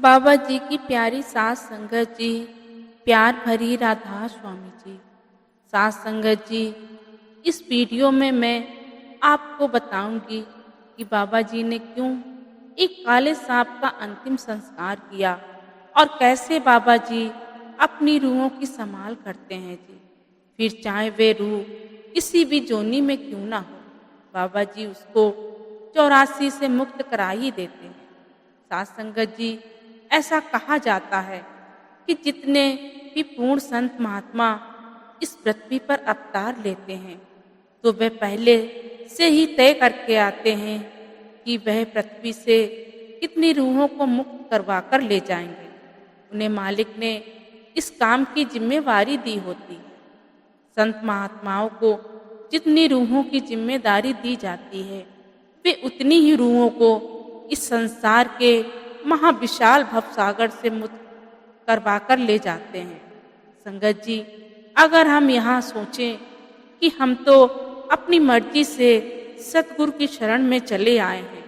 बाबा जी की प्यारी सास संगत जी, प्यार भरी राधा स्वामी जी। सास संगत जी, इस वीडियो में मैं आपको बताऊंगी कि बाबा जी ने क्यों एक काले सांप का अंतिम संस्कार किया और कैसे बाबा जी अपनी रूहों की संभाल करते हैं जी। फिर चाहे वे रूह किसी भी जोनी में क्यों ना हो, बाबा जी उसको 84 से मुक्त करा ही देते हैं। साथ संगत जी, ऐसा कहा जाता है कि जितने भी पूर्ण संत महात्मा इस पृथ्वी पर अवतार लेते हैं तो वे पहले से ही तय करके आते हैं कि वह पृथ्वी से कितनी रूहों को मुक्त करवा कर ले जाएंगे। उन्हें मालिक ने इस काम की जिम्मेवारी दी होती है। संत महात्माओं को जितनी रूहों की जिम्मेदारी दी जाती है, वे उतनी ही रूहों को इस संसार के महाविशाल भवसागर से मुक्त करवा कर ले जाते हैं। संगत जी, अगर हम यहाँ सोचें कि हम तो अपनी मर्जी से सतगुरु की शरण में चले आए हैं,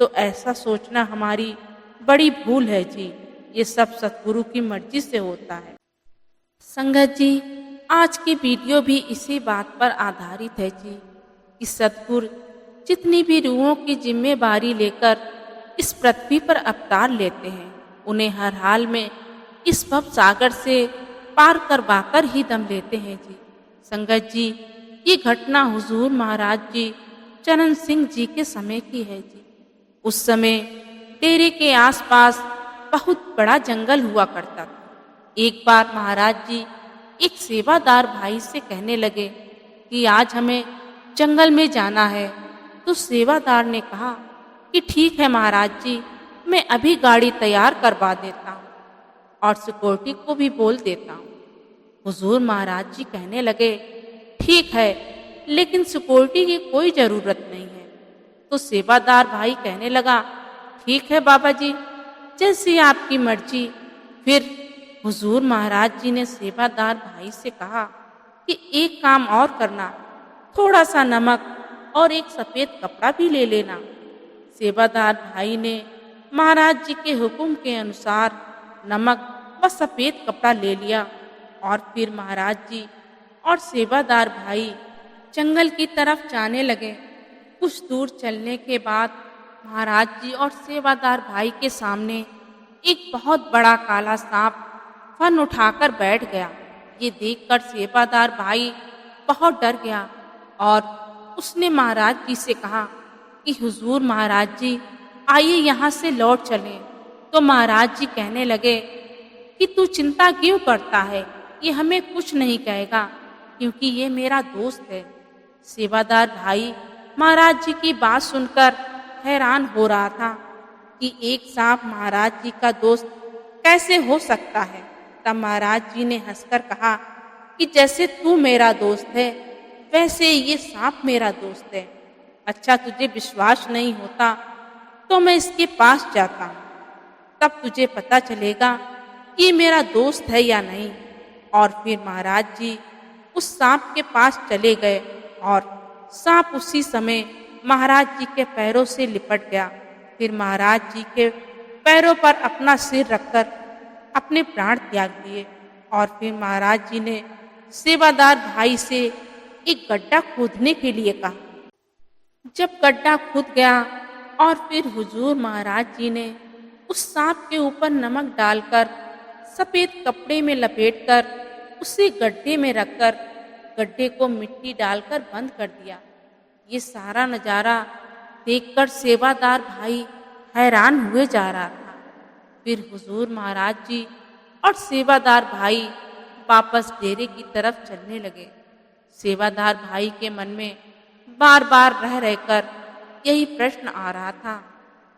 तो ऐसा सोचना हमारी बड़ी भूल है जी। ये सब सतगुरु की मर्जी से होता है। संगत जी, आज की वीडियो भी इसी बात पर आधारित है जी कि सतगुरु जितनी भी रूहों की जिम्मेवारी लेकर इस पृथ्वी पर अवतार लेते हैं, उन्हें हर हाल में इस भव सागर से पार करवाकर ही दम लेते हैं जी। संगत जी, ये घटना हुजूर महाराज जी चरण सिंह जी के समय की है जी। उस समय डेरे के आसपास बहुत बड़ा जंगल हुआ करता था। एक बार महाराज जी एक सेवादार भाई से कहने लगे कि आज हमें जंगल में जाना है। तो सेवादार ने कहा कि ठीक है महाराज जी, मैं अभी गाड़ी तैयार करवा देता हूँ और सिक्योरिटी को भी बोल देता हूँ। हुजूर महाराज जी कहने लगे, ठीक है, लेकिन सिक्योरिटी की कोई ज़रूरत नहीं है। तो सेवादार भाई कहने लगा, ठीक है बाबा जी, जैसी आपकी मर्जी। फिर हुजूर महाराज जी ने सेवादार भाई से कहा कि एक काम और करना, थोड़ा सा नमक और एक सफ़ेद कपड़ा भी ले लेना। सेवादार भाई ने महाराज जी के हुक्म के अनुसार नमक व सफ़ेद कपड़ा ले लिया और फिर महाराज जी और सेवादार भाई जंगल की तरफ जाने लगे। कुछ दूर चलने के बाद महाराज जी और सेवादार भाई के सामने एक बहुत बड़ा काला सांप फन उठाकर बैठ गया। ये देखकर सेवादार भाई बहुत डर गया और उसने महाराज जी से कहा कि हुजूर महाराज जी, आइए यहाँ से लौट चलें। तो महाराज जी कहने लगे कि तू चिंता क्यों करता है, ये हमें कुछ नहीं कहेगा क्योंकि ये मेरा दोस्त है। सेवादार भाई महाराज जी की बात सुनकर हैरान हो रहा था कि एक सांप महाराज जी का दोस्त कैसे हो सकता है। तब महाराज जी ने हंसकर कहा कि जैसे तू मेरा दोस्त है, वैसे ये सांप मेरा दोस्त है। अच्छा, तुझे विश्वास नहीं होता तो मैं इसके पास जाता हूँ, तब तुझे पता चलेगा कि मेरा दोस्त है या नहीं। और फिर महाराज जी उस सांप के पास चले गए और सांप उसी समय महाराज जी के पैरों से लिपट गया। फिर महाराज जी के पैरों पर अपना सिर रखकर अपने प्राण त्याग दिए। और फिर महाराज जी ने सेवादार भाई से एक गड्ढा खोदने के लिए कहा। जब गड्ढा खुद गया और फिर हुजूर महाराज जी ने उस सांप के ऊपर नमक डालकर सफ़ेद कपड़े में लपेटकर उसे गड्ढे में रखकर गड्ढे को मिट्टी डालकर बंद कर दिया। ये सारा नज़ारा देखकर सेवादार भाई हैरान हुए जा रहा था। फिर हुजूर महाराज जी और सेवादार भाई वापस डेरे की तरफ चलने लगे। सेवादार भाई के मन में बार बार रह रहकर यही प्रश्न आ रहा था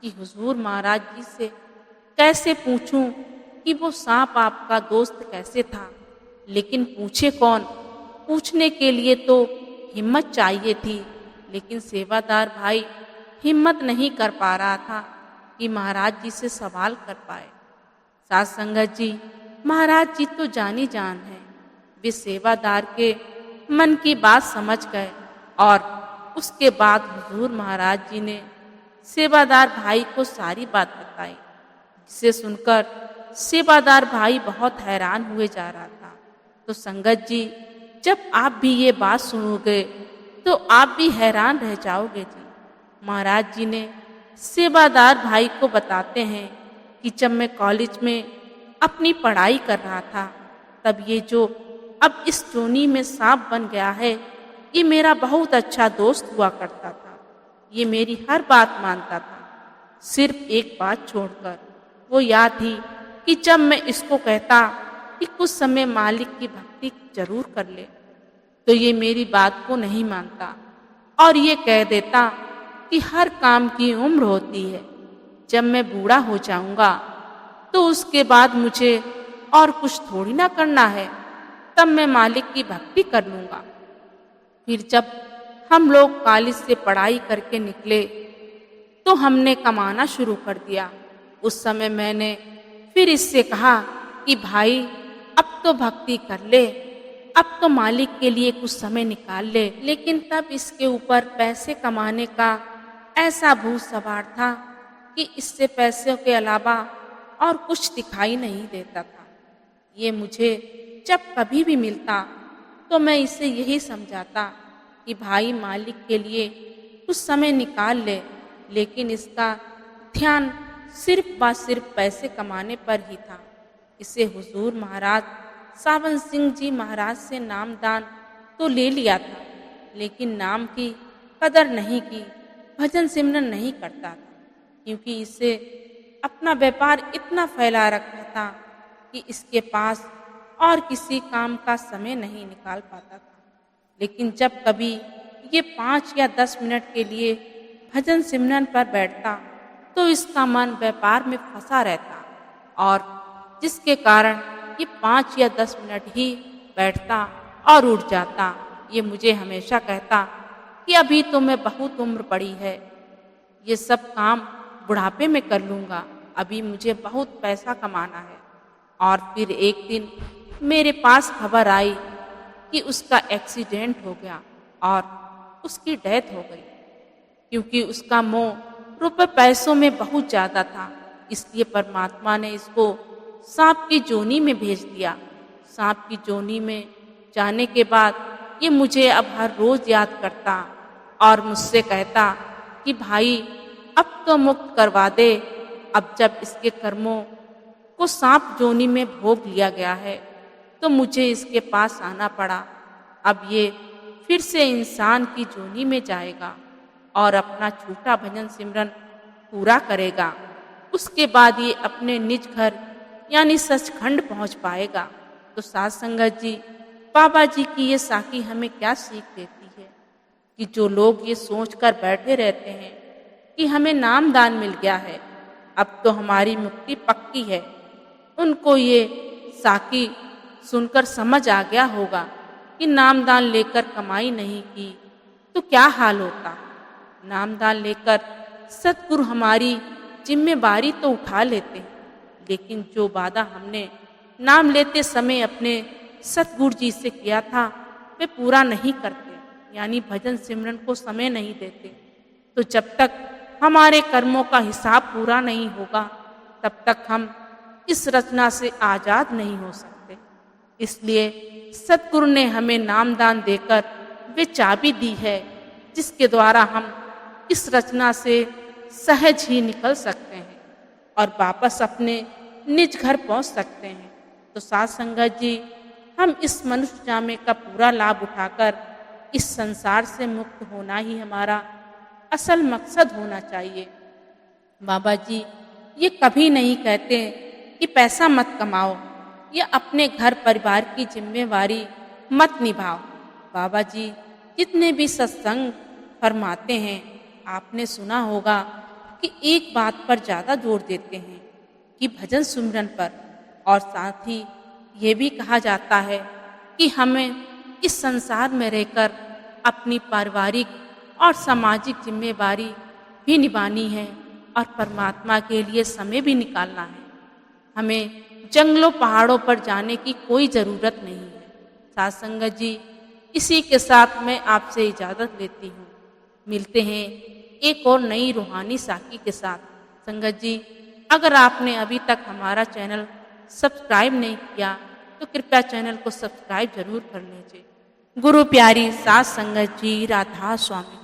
कि हुजूर महाराज जी से कैसे पूछूं कि वो सांप आपका दोस्त कैसे था, लेकिन पूछे कौन। पूछने के लिए तो हिम्मत चाहिए थी, लेकिन सेवादार भाई हिम्मत नहीं कर पा रहा था कि महाराज जी से सवाल कर पाए। साथ संगत जी, महाराज जी तो जानी जान है। वे सेवादार के मन की बात समझ गए और उसके बाद हुजूर महाराज जी ने सेवादार भाई को सारी बात बताई। इसे सुनकर सेवादार भाई बहुत हैरान हुए जा रहा था। तो संगत जी, जब आप भी ये बात सुनोगे तो आप भी हैरान रह जाओगे जी। महाराज जी ने सेवादार भाई को बताते हैं कि जब मैं कॉलेज में अपनी पढ़ाई कर रहा था, तब ये जो अब इस जोनी में सांप बन गया है, ये मेरा बहुत अच्छा दोस्त हुआ करता था। ये मेरी हर बात मानता था, सिर्फ एक बात छोड़कर। वो याद थी कि जब मैं इसको कहता कि कुछ समय मालिक की भक्ति जरूर कर ले, तो ये मेरी बात को नहीं मानता और ये कह देता कि हर काम की उम्र होती है, जब मैं बूढ़ा हो जाऊंगा तो उसके बाद मुझे और कुछ थोड़ी ना करना है, तब मैं मालिक की भक्ति कर लूंगा। फिर जब हम लोग कॉलेज से पढ़ाई करके निकले तो हमने कमाना शुरू कर दिया। उस समय मैंने फिर इससे कहा कि भाई, अब तो भक्ति कर ले, अब तो मालिक के लिए कुछ समय निकाल ले। लेकिन तब इसके ऊपर पैसे कमाने का ऐसा भूत सवार था कि इससे पैसों के अलावा और कुछ दिखाई नहीं देता था। ये मुझे जब कभी भी मिलता तो मैं इसे यही समझाता कि भाई, मालिक के लिए कुछ समय निकाल ले, लेकिन इसका ध्यान सिर्फ पैसे कमाने पर ही था। इसे हुजूर महाराज सावन सिंह जी महाराज से नामदान तो ले लिया था, लेकिन नाम की कदर नहीं की, भजन सिमरन नहीं करता था, क्योंकि इसे अपना व्यापार इतना फैला रखा था कि इसके पास और किसी काम का समय नहीं निकाल पाता था। लेकिन जब कभी ये 5 या 10 मिनट के लिए भजन सिमरन पर बैठता तो इसका मन व्यापार में फंसा रहता, और जिसके कारण ये 5 या 10 मिनट ही बैठता और उठ जाता। ये मुझे हमेशा कहता कि अभी तो मैं बहुत उम्र पड़ी है, ये सब काम बुढ़ापे में कर लूँगा, अभी मुझे बहुत पैसा कमाना है। और फिर एक दिन मेरे पास खबर आई कि उसका एक्सीडेंट हो गया और उसकी डेथ हो गई, क्योंकि उसका मोह रुपए पैसों में बहुत ज़्यादा था। इसलिए परमात्मा ने इसको सांप की जोनी में भेज दिया। सांप की जोनी में जाने के बाद ये मुझे अब हर रोज याद करता और मुझसे कहता कि भाई, अब तो मुक्त करवा दे। अब जब इसके कर्मों को सांप जोनी में भोग लिया गया है तो मुझे इसके पास आना पड़ा। अब ये फिर से इंसान की जोनी में जाएगा और अपना छूटा भजन सिमरन पूरा करेगा। उसके बाद ये अपने निज घर यानी सचखंड पहुंच पाएगा। तो साथ संगत जी, बाबा जी की ये साखी हमें क्या सीख देती है कि जो लोग ये सोचकर बैठे रहते हैं कि हमें नामदान मिल गया है, अब तो हमारी मुक्ति पक्की है, उनको ये साखी सुनकर समझ आ गया होगा कि नामदान लेकर कमाई नहीं की तो क्या हाल होता। नामदान लेकर सतगुरु हमारी जिम्मेवारी तो उठा लेते हैं, लेकिन जो वादा हमने नाम लेते समय अपने सतगुरु जी से किया था वे पूरा नहीं करते, यानी भजन सिमरन को समय नहीं देते। तो जब तक हमारे कर्मों का हिसाब पूरा नहीं होगा, तब तक हम इस रचना से आजाद नहीं हो सकते। इसलिए सतगुरु ने हमें नामदान देकर वे चाबी दी है जिसके द्वारा हम इस रचना से सहज ही निकल सकते हैं और वापस अपने निज घर पहुंच सकते हैं। तो साथ संगत जी, हम इस मनुष्य जामे का पूरा लाभ उठाकर इस संसार से मुक्त होना ही हमारा असल मकसद होना चाहिए। बाबा जी ये कभी नहीं कहते कि पैसा मत कमाओ या अपने घर परिवार की जिम्मेवारी मत निभाओ। बाबा जी जितने भी सत्संग फरमाते हैं, आपने सुना होगा कि एक बात पर ज़्यादा जोर देते हैं कि भजन सिमरन पर, और साथ ही ये भी कहा जाता है कि हमें इस संसार में रहकर अपनी पारिवारिक और सामाजिक जिम्मेवारी भी निभानी है और परमात्मा के लिए समय भी निकालना है। हमें जंगलों पहाड़ों पर जाने की कोई ज़रूरत नहीं है। साथ संगत जी, इसी के साथ मैं आपसे इजाज़त लेती हूँ। मिलते हैं एक और नई रूहानी साखी के साथ। संगत जी, अगर आपने अभी तक हमारा चैनल सब्सक्राइब नहीं किया तो कृपया चैनल को सब्सक्राइब जरूर कर लीजिए। गुरु प्यारी सास संगत जी, राधा स्वामी।